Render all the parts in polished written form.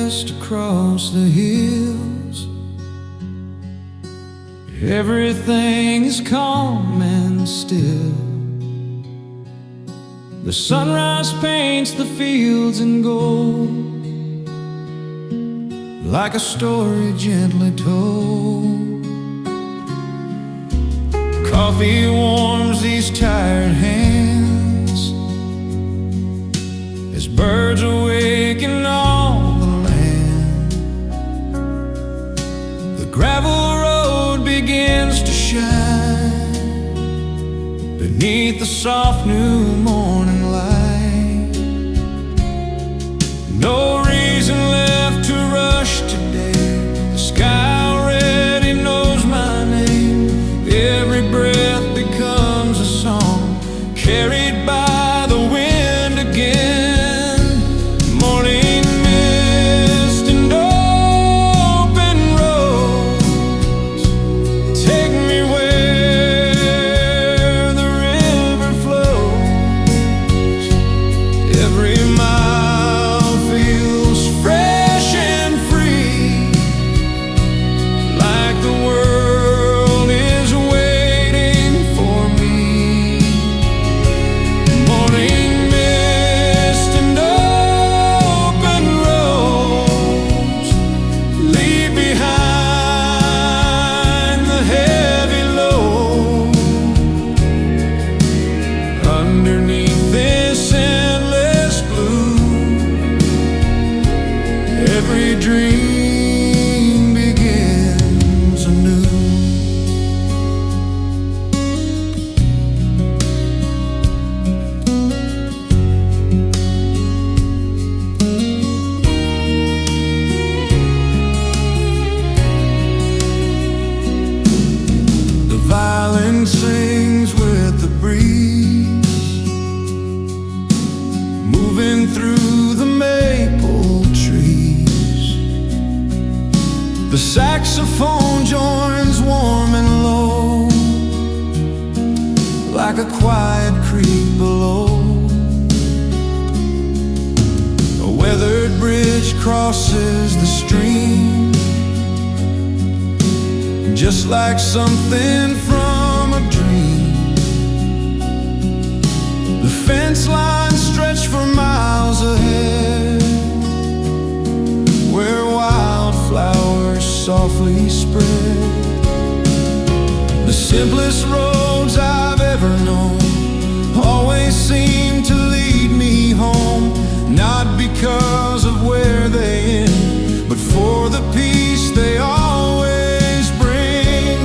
west across the hills, everything is calm and still. The sunrise paints the fields in gold, like a story gently told. Coffee warms these tired hands as birds awaken all the land. The gravel road begins to shine beneath the soft new morning light. No reason left to rush today. The sky already knows my name. Every breath becomes a song, carried by the wind again. Morning mist and open roads take me where the river flows. Every mile feels fresh and free, like the world is waiting for me. Morning mist and open roads leave behind the heavy load. Underneath this endless blue, every dream begins anew. The violin sings with the breeze, moving through the maple trees. The saxophone joins warm and low, like a quiet creek below. A weathered bridge crosses the stream, just like something from a dream. The fence lines stretch for miles ahead, where wildflowers softly spread. The simplest roads I've ever known always seem to lead me home, not because of where they end, but for the peace they always bring.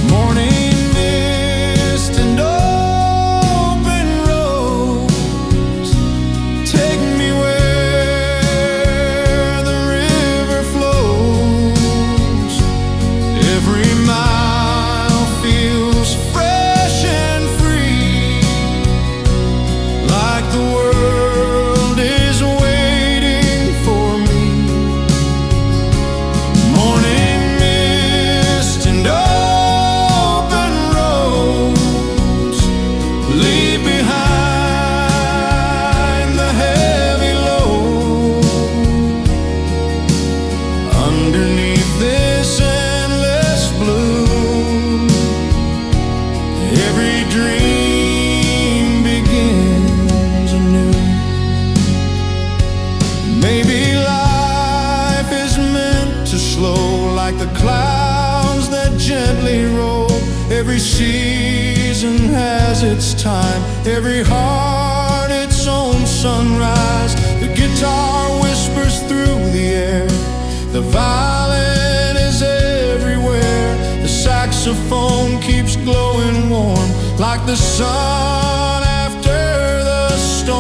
Morning mist and open roads take me where the river flows. Every mile feels fresh and free, like the world is waiting for me. Morning mist and open roads leave behind the heavy load. Underneath this endless blue, every dream begins anew. Maybe life is meant to slow, like the clouds that gently roll. Every season has its time, every heart its own sunrise. The guitar whispers through the air, the violin is everywhere. The saxophone keeps glowing warm, like the sun after the storm.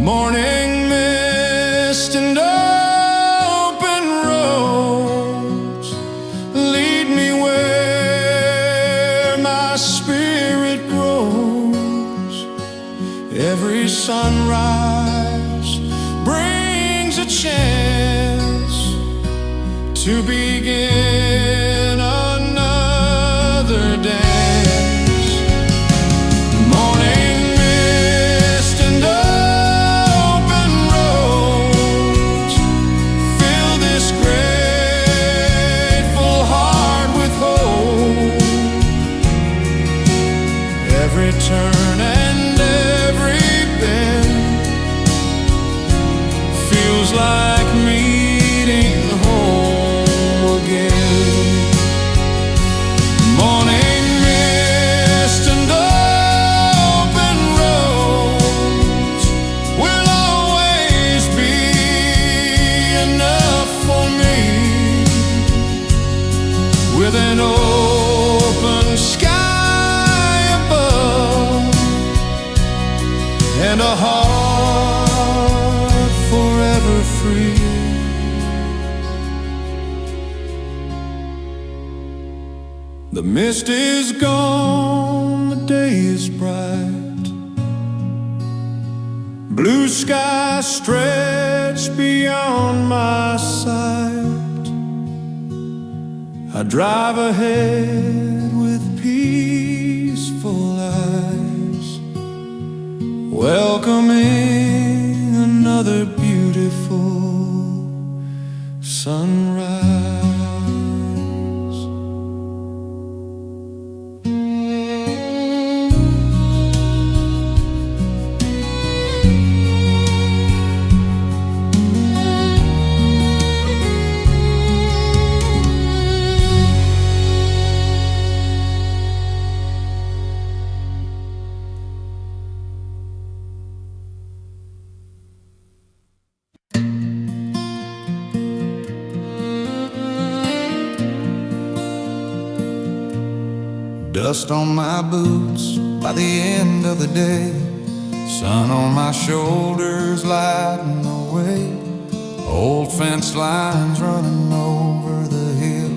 Morning mist and open roads lead me where my spirit grows. Every sunrise brings a chance to begin another dance. Morning mist and open road feels like meeting home again. Morning mist and open roads will always be enough for me. With an open sky above and a heart forever free. The mist is gone, the day is bright. Blue skies stretch beyond my sight. I drive ahead with peaceful eyes, welcoming another beautiful sunrise. Dust on my boots by the end of the day, sun on my shoulders lighting the way. Old fence lines running over the hill,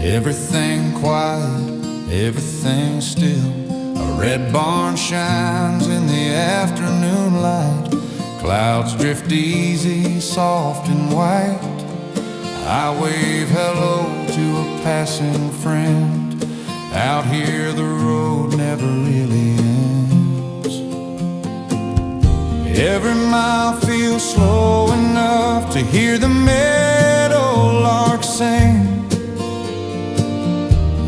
everything quiet, everything still. A red barn shines in the afternoon light, clouds drift easy, soft and white. I wave hello to a passing friend. Out here the road never really ends. Every mile feels slow enough to hear the meadowlark sing.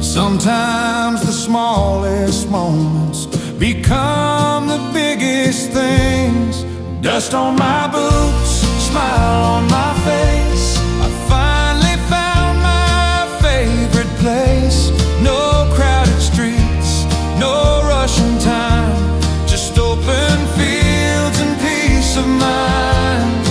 Sometimes the smallest moments become the biggest things. Dust on my boots, smile on my face. I finally found my favorite place. No crowded streets, no rushing time, just open fields and peace of mind.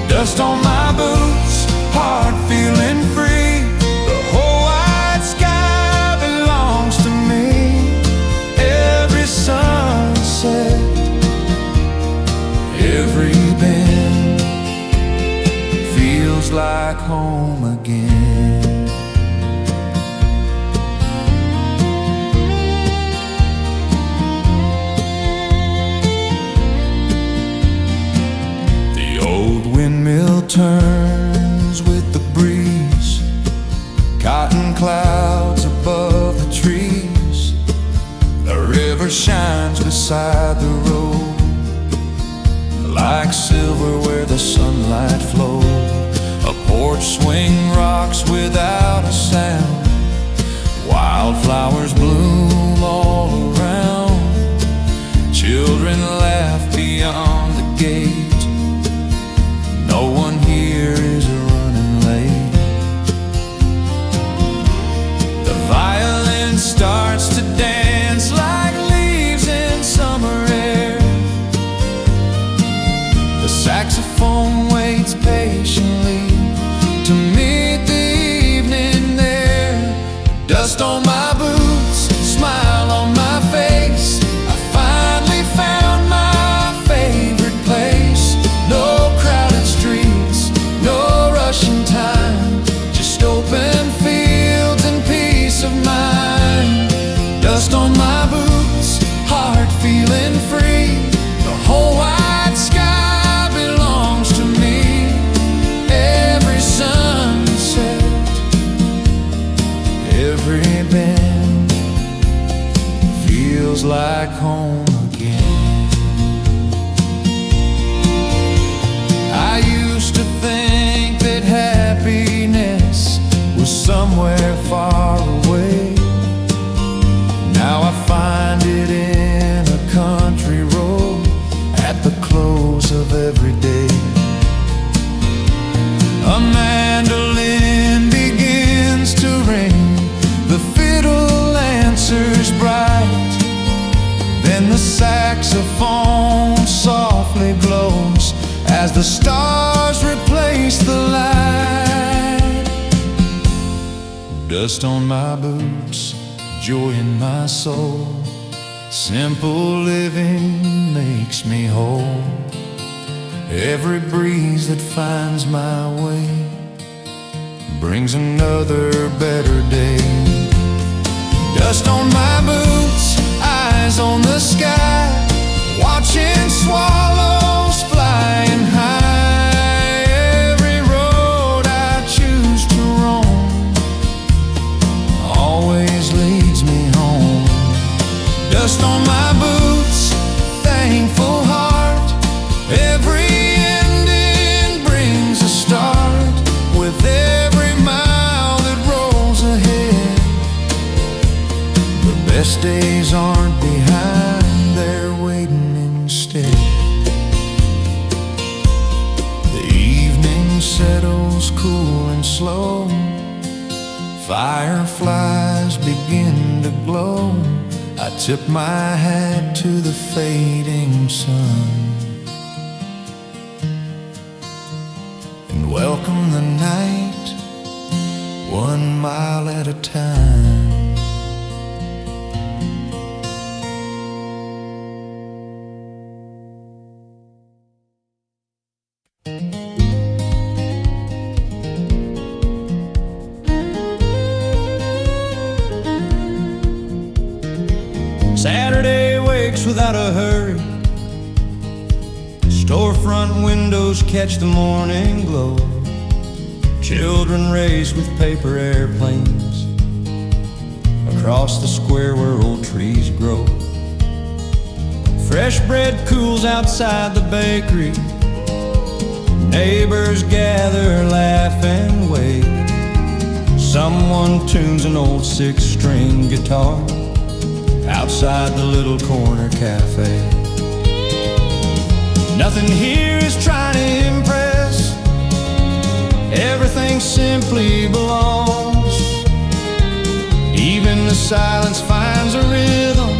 Dust on my boots, heart feeling free. The whole wide sky belongs to me. Every sunset, every bend feels like home again. Windmill turns with the breeze, cotton clouds above the trees. The river shines beside the road, like silver where the sunlight flows. A porch swing rocks without a sound, wildflowers bloom all around. Children laugh beyond the gate, no one here is running late. The violin starts to dance like leaves in summer air. The saxophone waits patiently to meet the evening there. Dust on my boots, smile on my face. I finally found my favorite place. No crowded streets, no rushing time, just open fields and peace of mind. Dust on my boots, heart feeling free. The whole wide sky belongs to me. the stars replace the light. Dust on my boots, joy in my soul. Simple living makes me whole. Every breeze that finds my way brings another better day. Dust on my boots, eyes on the sky, watching swallows flying high. Every road I choose to roam always leads me home. Dust on my boots, thankful heart. Every ending brings a start. With every mile that rolls ahead, the best days aren't behind, they're waiting instead. The evening settles cool and slow. Fireflies begin to glow. I tip my hat to the fading sun and welcome the night, 1 mile at a time. Saturday wakes without a hurry. Storefront windows catch the morning glow. Children race with paper airplanes across the square where old trees grow. Fresh bread cools outside the bakery. Neighbors gather, laugh and wait. Someone tunes an old 6-string guitar outside the little corner cafe. Nothing here is trying to impress. Everything simply belongs. Even the silence finds a rhythm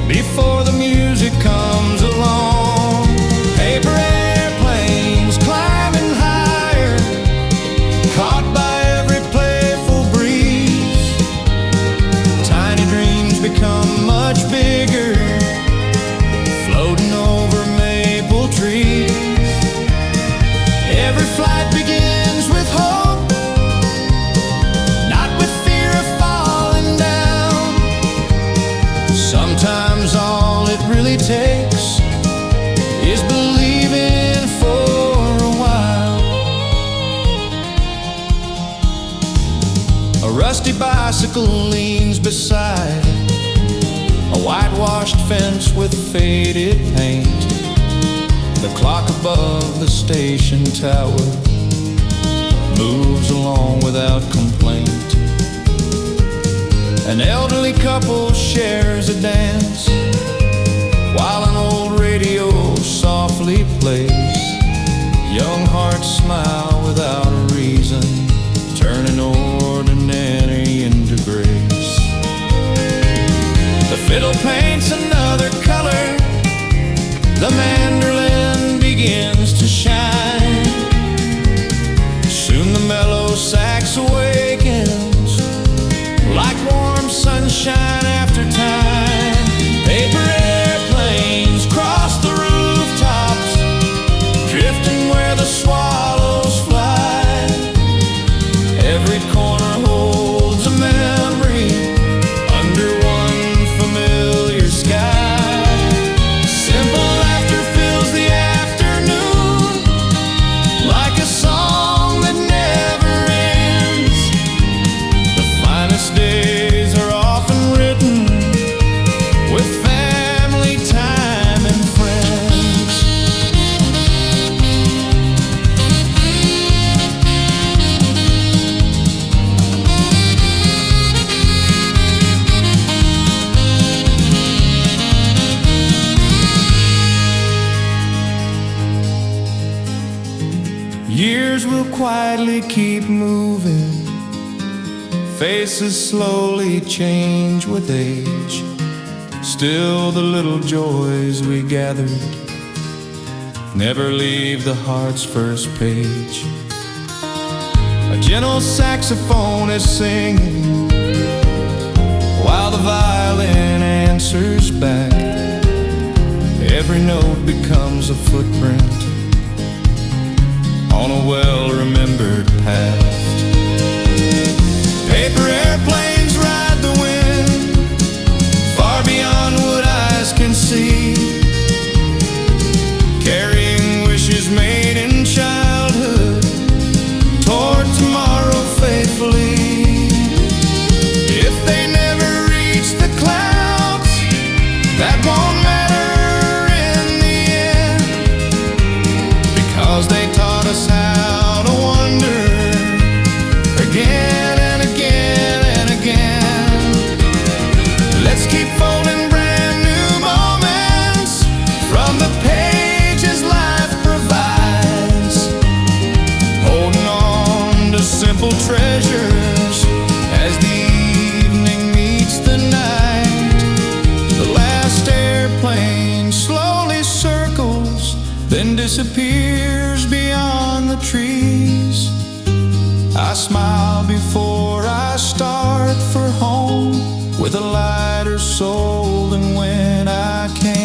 before the music comes along. Paper airplanes climbing higher, caught by every playful breeze. Tiny dreams become much bigger, floating over maple trees. Every flight begins with hope, not with fear of falling down. Sometimes all it really takes is believing for a while. A rusty bicycle leans beside a whitewashed fence with faded paint. The clock above the station tower moves along without complaint. An elderly couple shares a dance while an old radio softly plays. Young hearts smile without a reason, turning ordinary into grace. The fiddle paints another color, the mandolin begins to shine. Soon the mellow sax awakens like warm sunshine after time. Paper airplanes cross the rooftops, drifting where the swallows fly. Every corner holds a memory under one familiar sky. Simple laughter fills the afternoon like a song that never ends. The finest days are often written with family time and friends. Years will quietly keep moving, faces slowly change with age. Still the little joys we gathered never leave the heart's first page. A gentle saxophone is singing while the violin answers back. Every note becomes a footprint on a well-remembered past. Paper airplanes ride the wind far beyond what eyes can see, carrying wishes made in childhood toward tomorrow faithfully. If they never reach the clouds, that won't matter in the end, because they taught us how to wonder again and again and again. Let's keep folding brand new moments from the pages life provides, holding on to simple treasures as the evening meets the night. The last airplane slowly circles, then disappears beyond the trees. I smile before I start for home, with a lighter soul than when I came.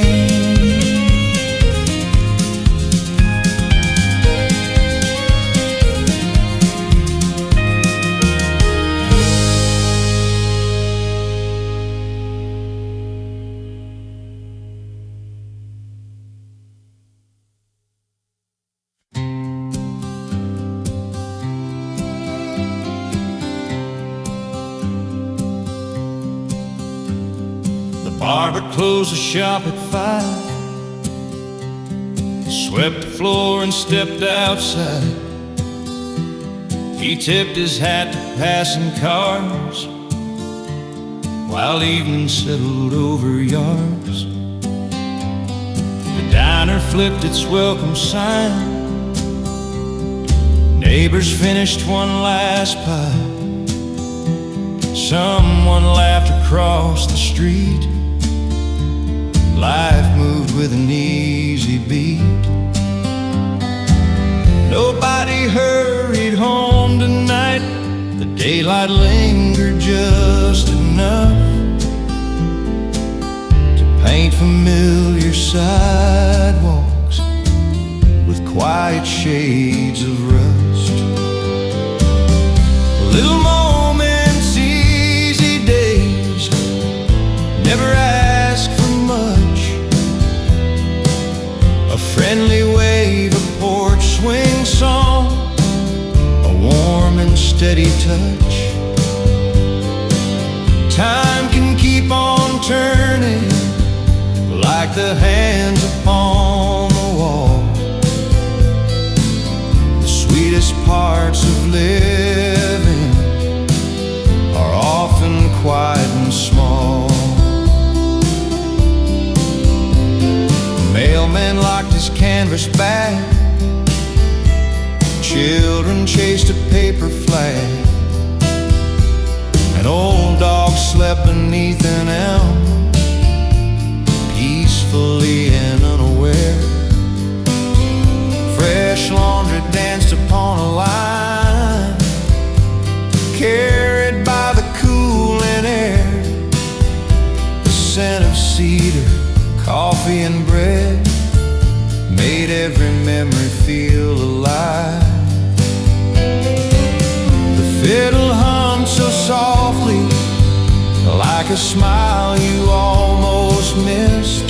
Barber closed the shop at 5, swept the floor and stepped outside. He tipped his hat to passing cars while evening settled over yards. The diner flipped its welcome sign. Neighbors finished one last pie. Someone laughed across the street. Life moved with an easy beat. Nobody hurried home tonight. The daylight lingered just enough to paint familiar sidewalks with quiet shades of rust. Little moments, easy days, never ask for much. A friendly wave, a porch swing song, a warm and steady touch. Time can keep on turning like the hands upon the wall. The sweetest parts of living are often quiet and small. Mailman locked his canvas bag. Children chased a paper flag. An old dog slept beneath an elm, peacefully and unaware. Fresh laundry danced upon a line, carried by the cooling air. The scent of cedar, coffee and bread made every memory feel alive. The fiddle hummed so softly, like a smile you almost missed.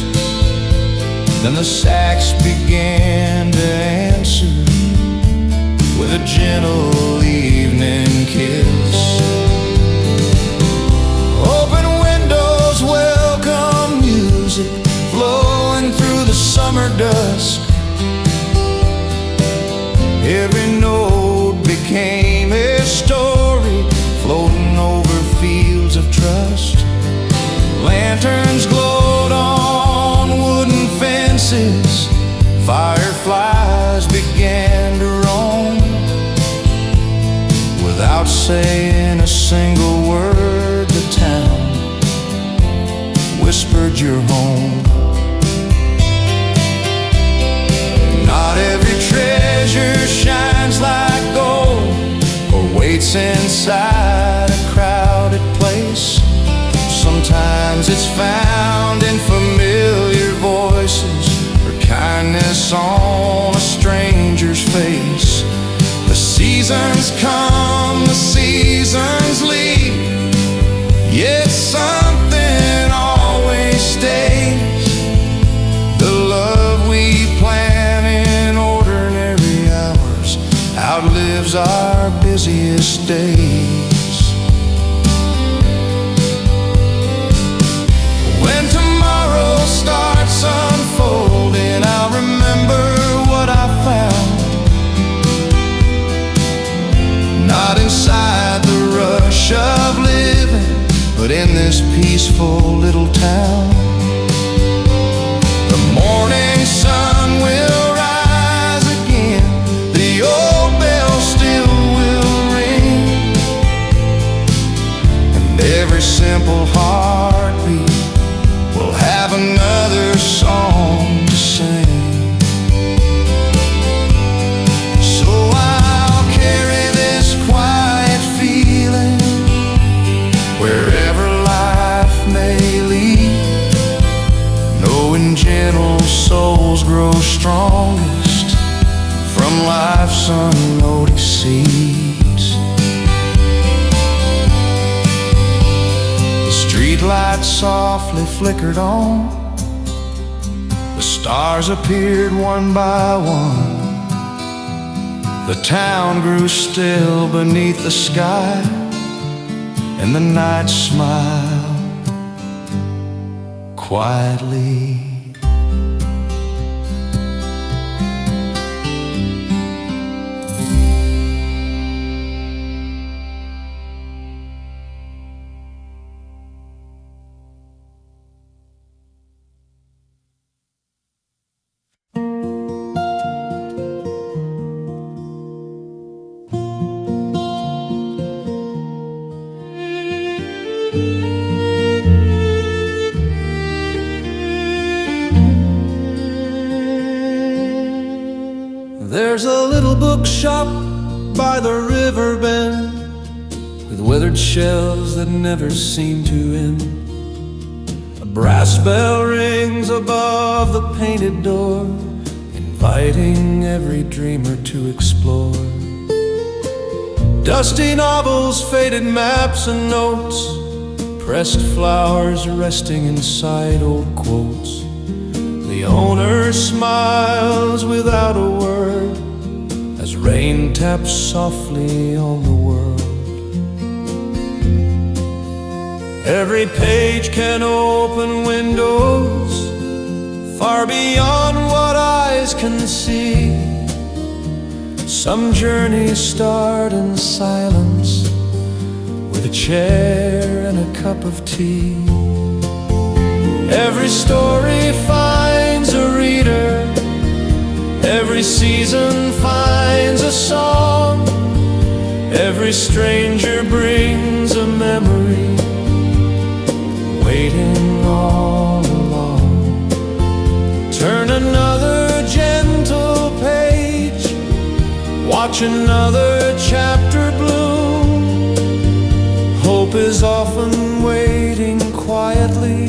Then the sax began to answer with a gentle evening kiss. Open windows welcome music flowing through the summer dusk. Every note became a story, floating over fields of trust. Lanterns glowed on wooden fences. Fireflies began to roam. Without saying a single word, the town whispered you're home. inside a crowded place. Sometimes it's found in familiar voices, or kindness on a stranger's face. The seasons come, the seasons leave, yet something always stays. The love we plan in ordinary hours outlives our busiest days. When tomorrow starts unfolding, I'll remember what I found. Not inside the rush of living, but in this peaceful little town. The morning sun will rise again, the old bell still will ring, and every simple heartbeat will have another song to sing. So I'll carry this quiet feeling wherever life may lead, knowing gentle souls grow strongest from life's unnoticed seeds. The streetlights softly flickered on, the stars appeared one by one. The town grew still beneath the sky, and the night smiled quietly. There's a little bookshop by the river bend, with weathered shelves that never seem to end. A brass bell rings above the painted door, inviting every dreamer to explore. Dusty novels, faded maps and notes, pressed flowers resting inside old quotes. The owner smiles without a word as rain taps softly on the world. Every page can open windows far beyond what eyes can see. Some journeys start in silence with a chair and a cup of tea. Every story finds a reader, every season finds a song, every stranger brings a memory, waiting all along. Turn another gentle page, watch another chapter bloom. Hope is often waiting quietly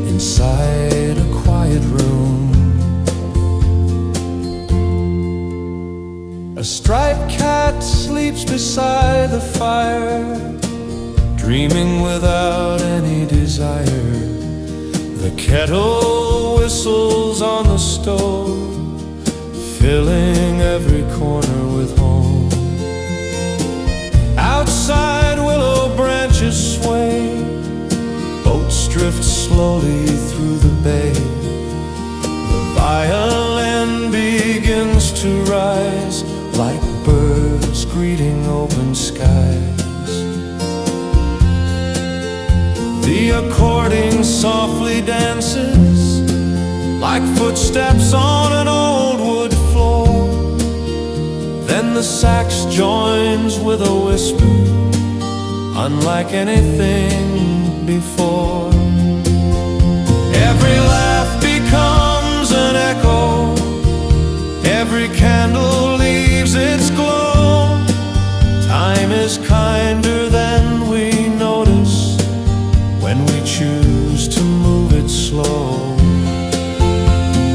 inside a quiet room. A striped cat sleeps beside the fire, dreaming without any desire. The kettle whistles on the stove, filling every corner with home. Outside willow branches sway, boats drift slowly through the bay. The violin begins to rise like birds greeting open skies. The accordion softly dances like footsteps on an old wood floor. Then the sax joins with a whisper unlike anything before. Every laugh becomes an echo, every candle leaves its glow. Time Time is kinder than we notice when we choose to move it slow.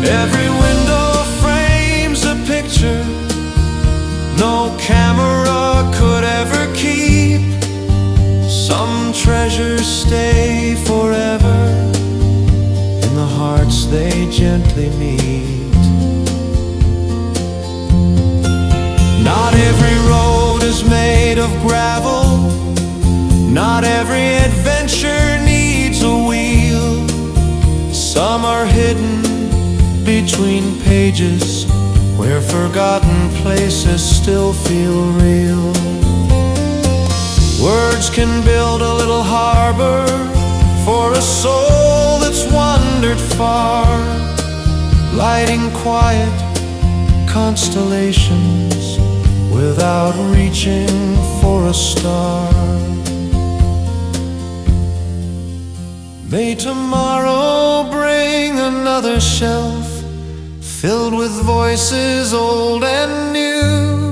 Every window frames a picture no camera could ever keep. Some treasures stay forever in the hearts they gently meet. Not every road is made of gravel. Not every adventure needs a wheel. Some are hidden between pages where forgotten places still feel real. Words can build a little harbor for a soul that's wandered far, lighting quiet constellations without reaching for a star. May tomorrow bring another shelf filled with voices old and new.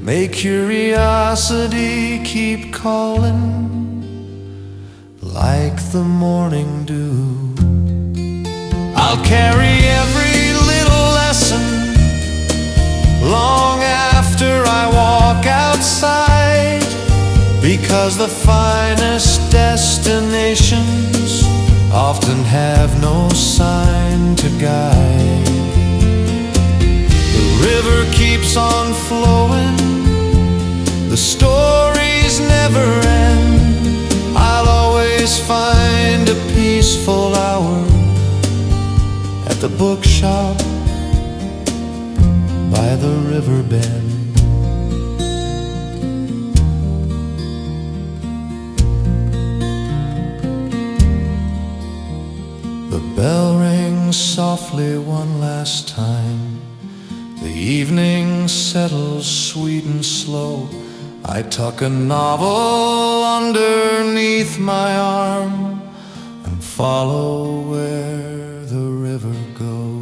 May curiosity keep calling like the morning dew. I'll carry every little lesson long after I walk outside, because the finest destinations often have no sign to guide. The river keeps on flowing, the stories never end. I'll always find a peaceful hour at the bookshop by the river bend. The bell rings softly one last time. The evening settles sweet and slow. I tuck a novel underneath my arm and follow where the river goes.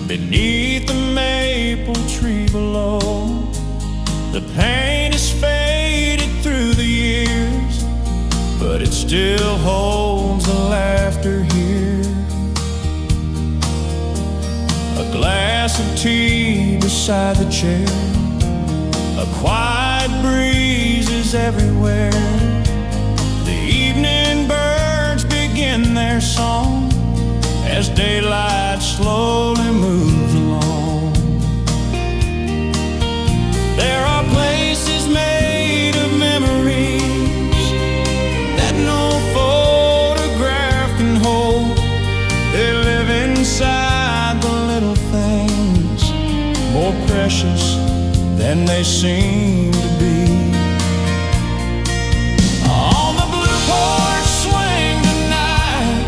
Beneath the maple tree below, the paint is faded through the years, but it still holds the laughter here. A glass of tea beside the chair, a quiet breeze is everywhere. The evening birds begin their song as daylight slowly moves along. There are places made of memories that no photograph can hold. They live inside the little things, more precious than they seem to be. On the blue porch swing tonight,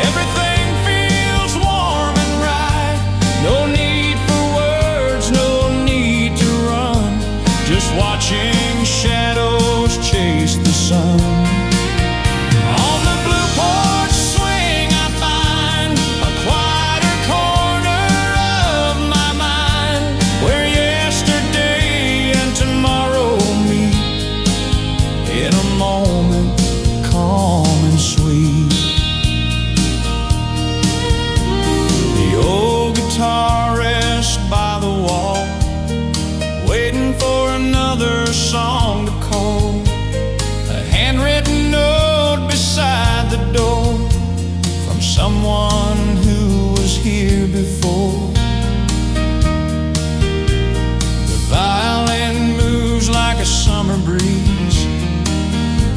everything feels warm and right. No need for words, no need to run, just watching shadows chase the sun. On the blue porch swing I find a quieter corner of my mind, where yesterday and tomorrow meet in a moment calm and sweet.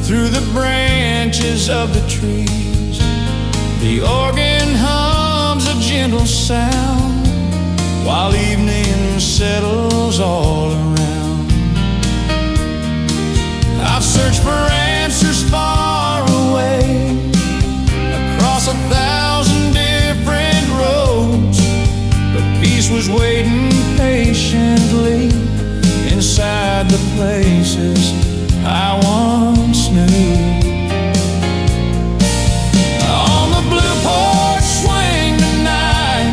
through the branches of the trees. The organ hums a gentle sound while evening settles all around. I've searched for answers far away across 1,000 different roads, but peace was waiting patiently inside the places I once knew. On the blue porch swing tonight,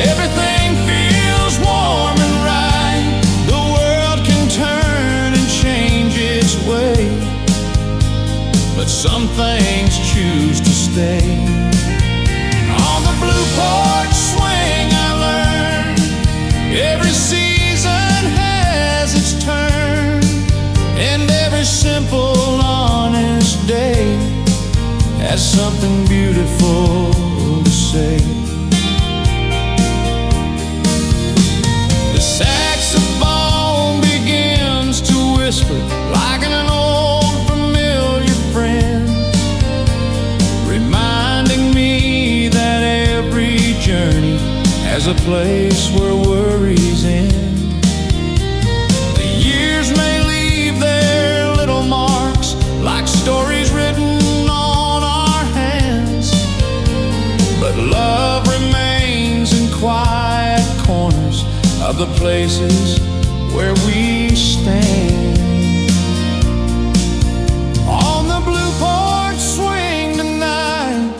everything feels warm and right. The world can turn and change its way, but some things choose to stay. On the blue porch swing I learned every season has its turn, and every simple, honest day has something beautiful to say. The saxophone begins to whisper like an old familiar friend, reminding me that every journey has a place where worries end. The years may leave their little marks like stories written on our hands, but love remains in quiet corners of the places where we stand. On the blue porch swing tonight,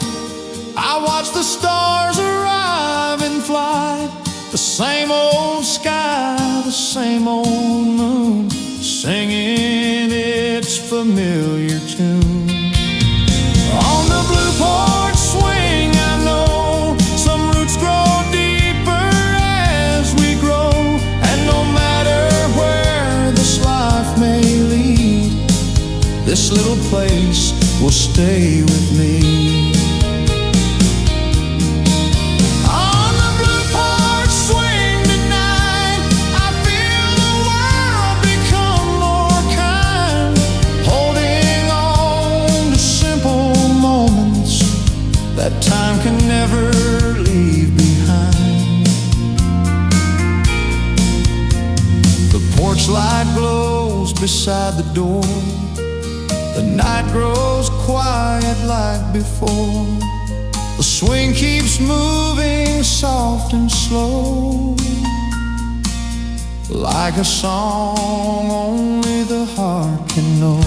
I watch the stars arrive in flight. The same old sky, the same old moon, singing its familiar tune. On the blue porch swing I know some roots grow deeper as we grow, and no matter where this life may lead, this little place will stay with me. On the blue porch swing tonight, I feel the world become more kind, holding on to simple moments that time can never leave behind. The porch light glows beside the door. The night grows quiet like before. The swing keeps moving soft and slow, like a song only the heart can know.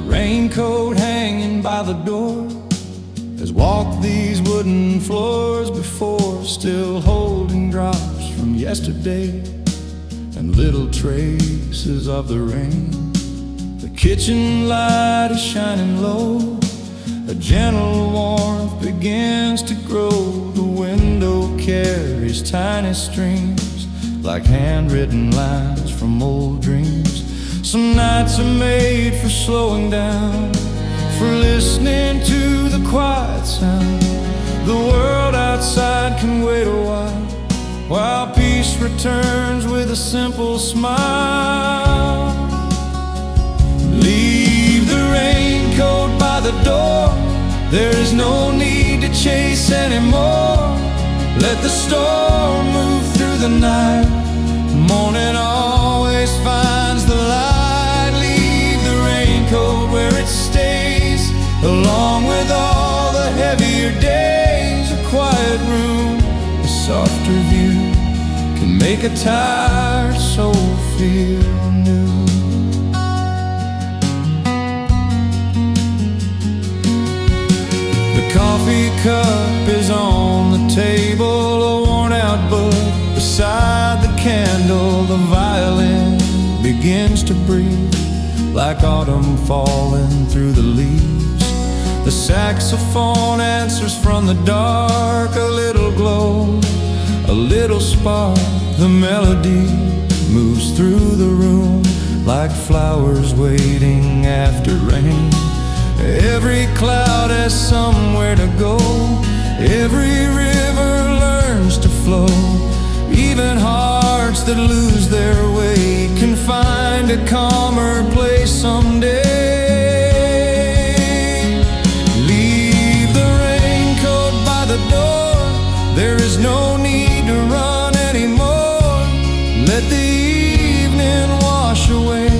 Raincoat hanging by the door has walked these wooden floors before, still holding drops from yesterday and little traces of the rain. The kitchen light is shining low, a gentle warmth begins to grow. The window carries tiny streams like handwritten lines from old dreams. Some nights are made for slowing down, for listening to the quiet sound. The world outside can wait a while peace returns with a simple smile. Leave the raincoat by the door, there is no need to chase anymore. Let the storm move through the night, morning always finds the light. Leave the raincoat where it stays, along with all the heavier days. A quiet room, a softer view, can make a tired soul feel new. coffee cup is on the table, a worn-out book beside the candle. The violin begins to breathe like autumn falling through the leaves. The saxophone answers from the dark, a little glow, a little spark. The melody moves through the room like flowers waiting after rain. Every cloud has somewhere to go, every river learns to flow. Even hearts that lose their way can find a calmer place someday. Leave the raincoat by the door, there is no need to run anymore. Let the evening wash away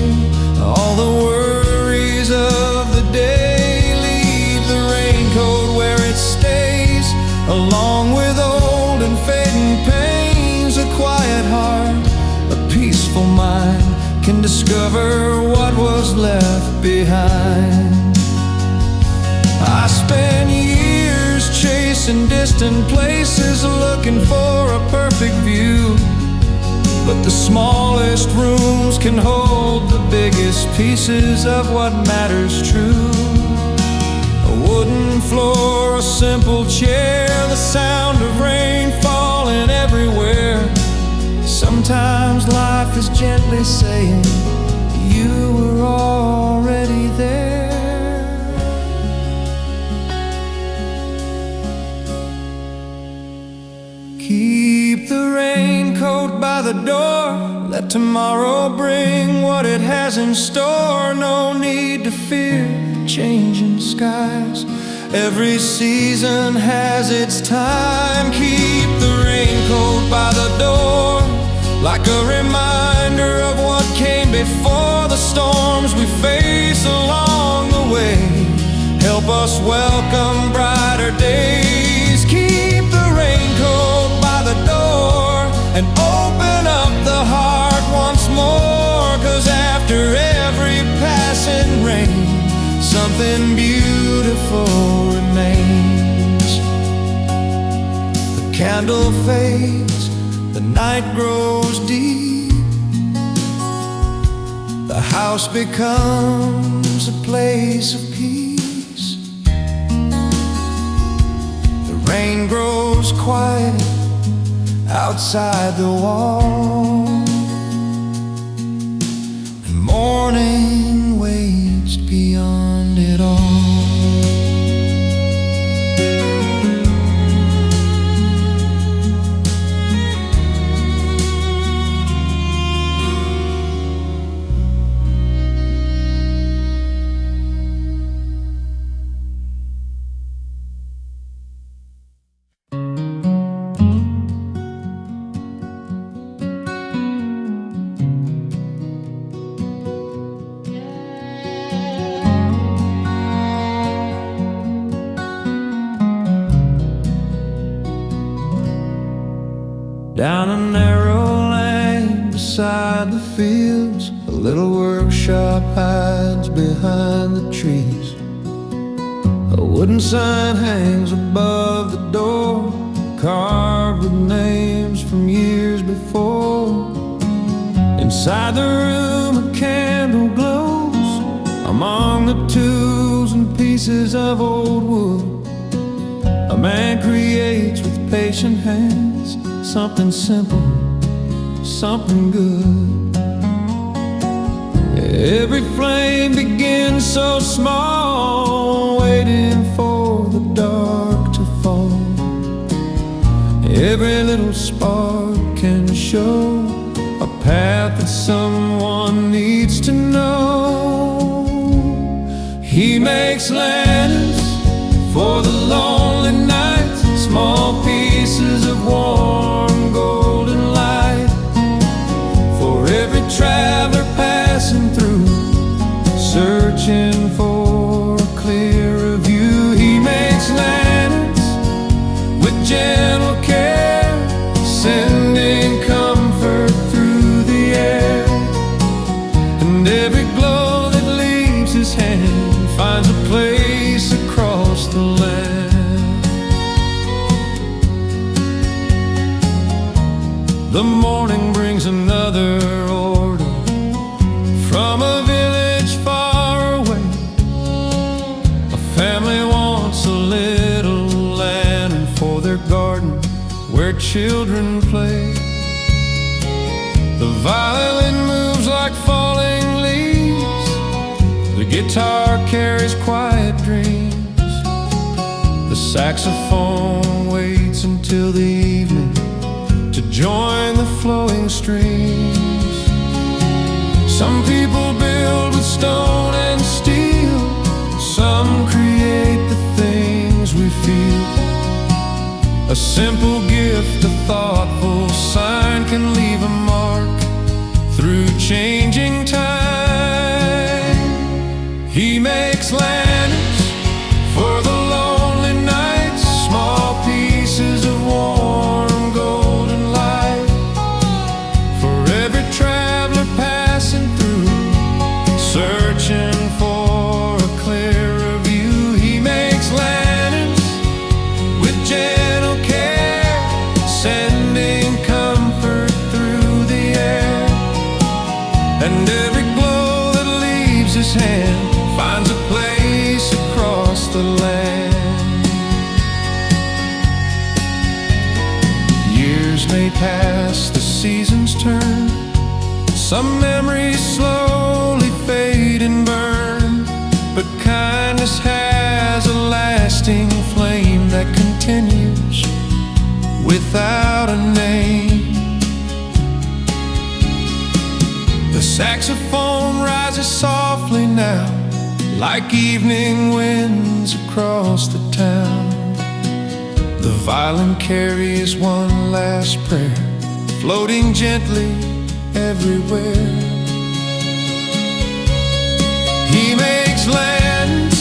all the worries of the day. Leave the raincoat where it stays, along with old and fading pains. A quiet heart, a peaceful mind can discover what was left behind. I spent years chasing distant places, looking for a perfect view, but the smallest rooms can hold the biggest pieces of what matters true. A wooden floor, a simple chair, the sound of rain falling everywhere. Sometimes life is gently saying, you were already there. Keep the raincoat by the door, let tomorrow bring what it has in store. No need to fear changing skies, every season has its time. Keep the raincoat by the door, like a reminder of what came before. The storms we face along the way help us welcome brighter days. Keep the raincoat by the door and open up the heart once more, 'cause after every passing rain, something beautiful remains. The candle fades, the night grows deep, the house becomes a place of peace. The rain grows quiet outside the wall, and morning waits beyond it all. Down a narrow lane beside the fields, a little workshop hides behind the trees. A wooden sign hangs above the door, carved with names from years before. Inside the room a candle glows among the tools and pieces of old wood. A man creates with patient hands something simple, something good. Every flame begins so small, waiting for the dark to fall. Every little spark can show a path that someone needs to know. He makes lanterns for the lonely nights, small pieces of warm golden light for every traveler passing through, searching for a clearer view. He makes lanterns with gentle care, sending comfort through the air. And every glow that leaves his hand finds a place The morning brings another order from a village far away. A family wants a little lantern for their garden where children play. The violin moves like falling leaves. The guitar carries quiet dreams. The saxophone waits until the evening to join the flowing streams. Some people build with stone and steel. Some create the things we feel. A simple gift, a thoughtful sign can leave a mark through changing time. He makes lanterns for the lonely nights, small pieces of warm golden light for every traveler passing through, searching for a clearer view. He makes lanterns with gentle care, sending comfort through the air. And every glow that leaves his hand finds a place across the land. Years may pass, the seasons turn, some memories slowly fade and burn, but kindness has a lasting flame that continues without a name. The saxophone rises softly now, like evening winds across the town. The violin carries one last prayer, floating gently everywhere. He makes lanterns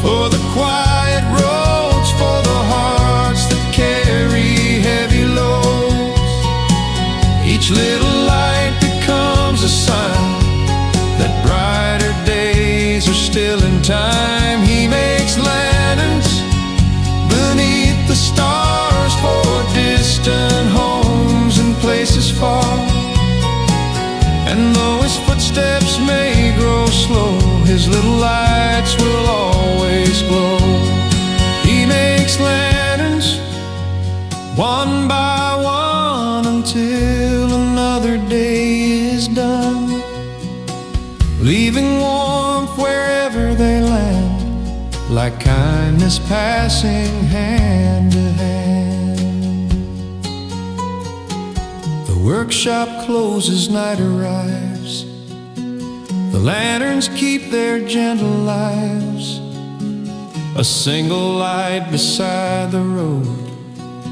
for the quiet roads, for the hearts that carry heavy loads. Each little light becomes a sign that brighter days are still in time. He makes lanterns beneath the stars for distant homes and places far. And though his footsteps may grow slow, his little lights will always glow. He makes lanterns one by one until another day is done, leaving warmth wherever they land, like kindness passing hand to hand. The workshop closes, night arrives. The lanterns keep their gentle lives. A single light beside the road,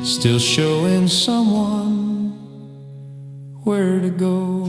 still showing someone where to go.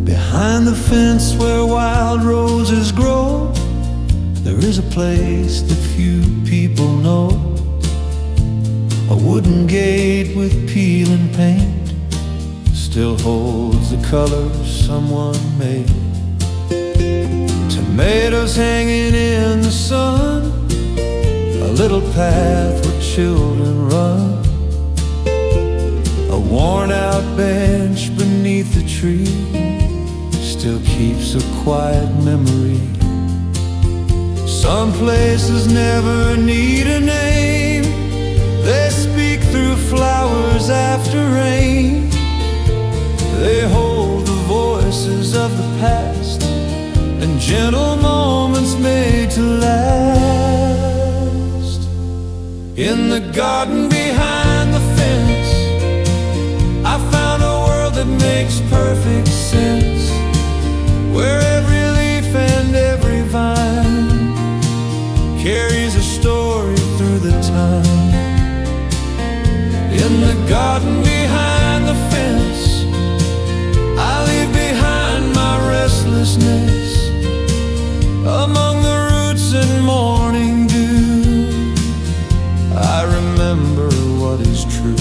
Behind the fence where wild roses grow, there is a place that few people know. A wooden gate with peeling paint still holds the colors someone made. Tomatoes hanging in the sun, a little path where children run, a worn-out bench beneath the tree still keeps a quiet memory. Some places never need a name, they speak through flowers after rain. They hold the voices of the past and gentle moments made to last. In the garden behind the fence, I found a world that makes perfect sense, where every leaf and every vine carries a story through the time. In the garden behind the fence, I leave behind my restlessness among the roots and morning dew. I remember what is true.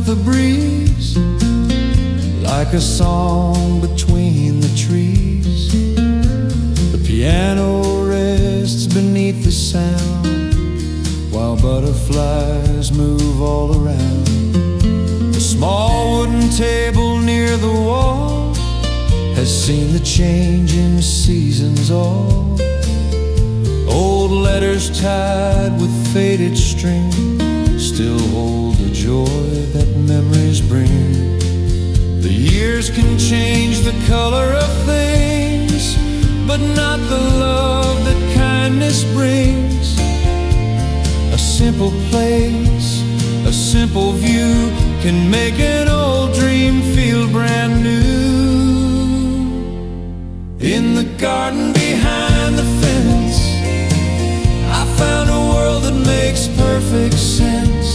The breeze, like a song between the trees. The piano rests beneath the sound, while butterflies move all around. The small wooden table near the wall has seen the changing seasons all. Old letters tied with faded string still hold the joy that memories bring. The years can change the color of things, but not the love that kindness brings. A simple place, a simple view can make an old dream feel brand new. In the garden behind the fence, I found a world that makes perfect sense,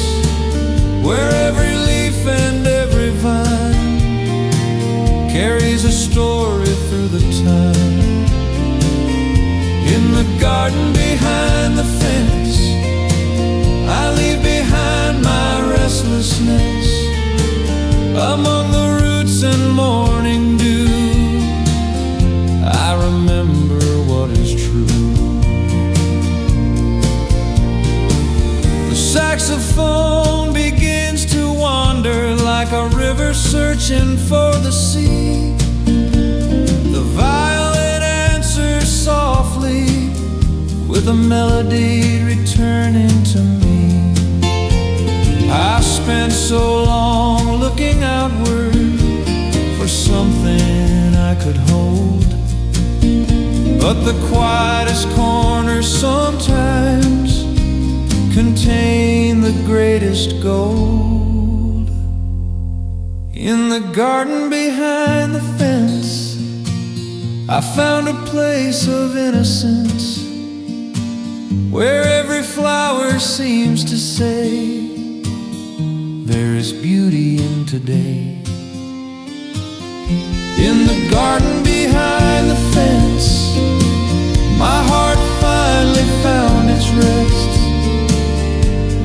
where every leaf and every vine carries a story through the time. In the garden behind the fence, I leave behind my restlessness among the roots and morning dew. I remember what is true. The saxophone begins to wander like a river searching for the sea. The violin answers softly with a melody returning to me. I spent so long looking outward for something I could hold, but the quietest corners sometimes contain the greatest gold. In the garden behind the fence, I found a place of innocence, where every flower seems to say, there is beauty in today. In the garden behind the fence, my heart finally found its rest,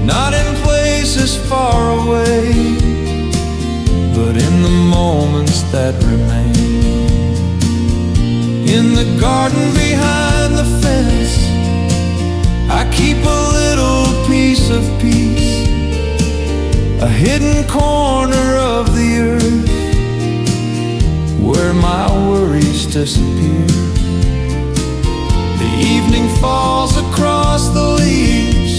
not in places far away, but in the moments that remain. In the garden behind the fence, I keep a little piece of peace, a hidden corner of the earth where my worries disappear. The evening falls across the leaves,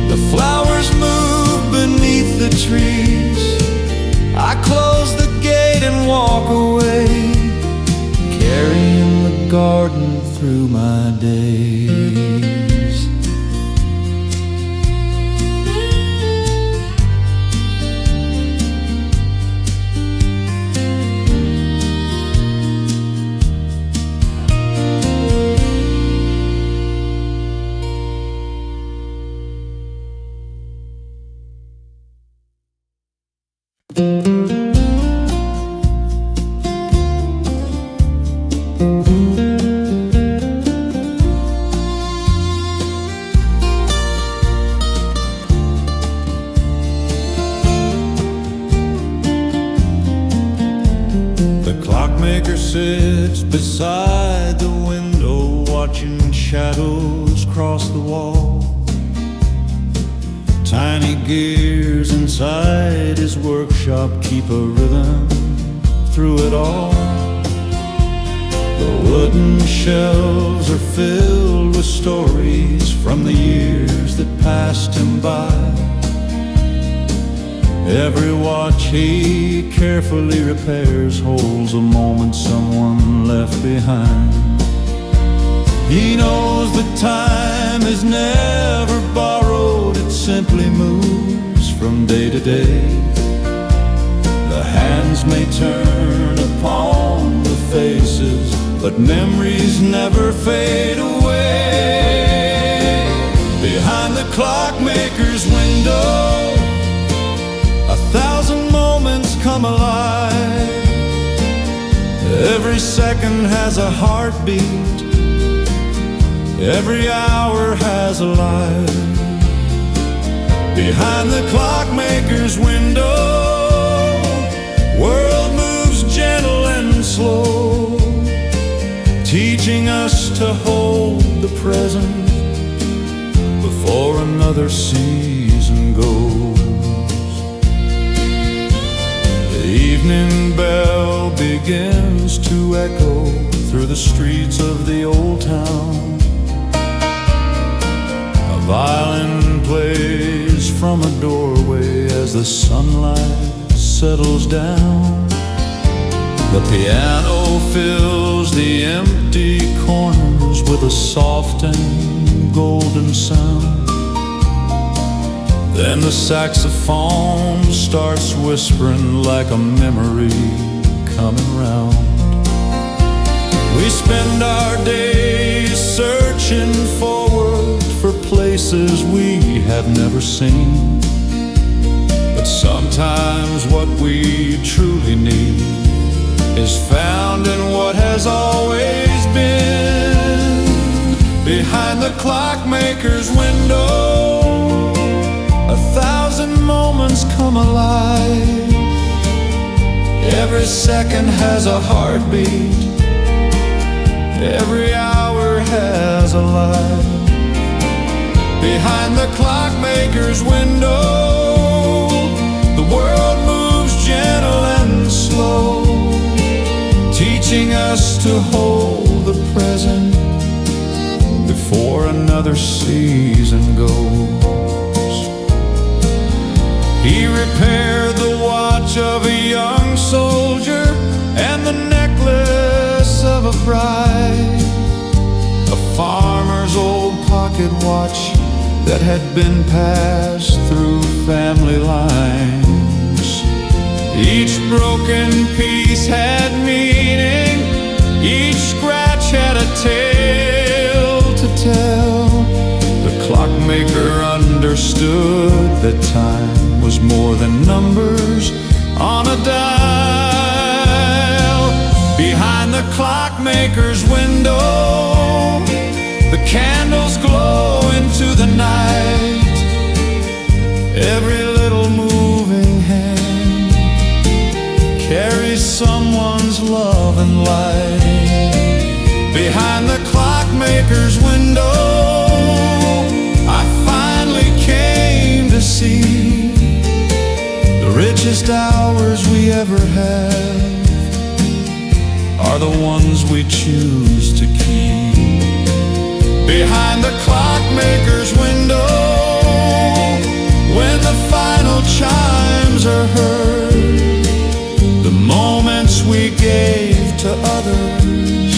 the flowers move beneath the trees. I close the gate and walk away, carrying the garden through my days. watching shadows cross the wall. Tiny gears inside his workshop keep a rhythm through it all. The wooden shelves are filled with stories from the years that passed him by. Every watch he carefully repairs holds a moment someone left behind. He knows that time is never borrowed, it simply moves from day to day. The hands may turn upon the faces, but memories never fade away. Behind the clockmaker's window, 1,000 moments come alive. Every second has a heartbeat, every hour has a life. Behind the clockmaker's window, world moves gentle and slow, teaching us to hold the present before another season goes. The evening bell begins to echo through the streets of the old town. A violin plays from a doorway as the sunlight settles down. The piano fills the empty corners with a soft and golden sound. Then the saxophone starts whispering like a memory coming round. We spend our days searching forward for places we have never seen. But sometimes what we truly need is found in what has always been. Behind the clockmaker's window, 1,000 moments come alive. Every second has a heartbeat, every hour has a life. Behind the clockmaker's window, the world moves gentle and slow, teaching us to hold the present before another season goes. He repaired the watch of a young soldier and the necklace of a bride, a farmer's old pocket watch that had been passed through family lines. Each broken piece had meaning, each scratch had a tale to tell. The clockmaker understood that time was more than numbers on a dial. Behind the clockmaker's window, the candles glow into the night. Every little moving hand carries someone's love and light. Behind the clockmaker's window, I finally came to see the richest hours we ever have are the ones we choose to keep. Behind the clockmaker's window, when the final chimes are heard, the moments we gave to others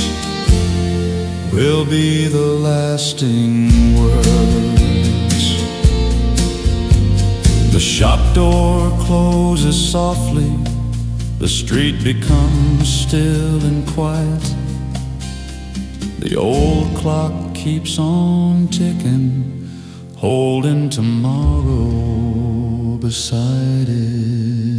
will be the lasting words. The shop door closes softly, the street becomes still and quiet. The old clock keeps on ticking, holding tomorrow beside it.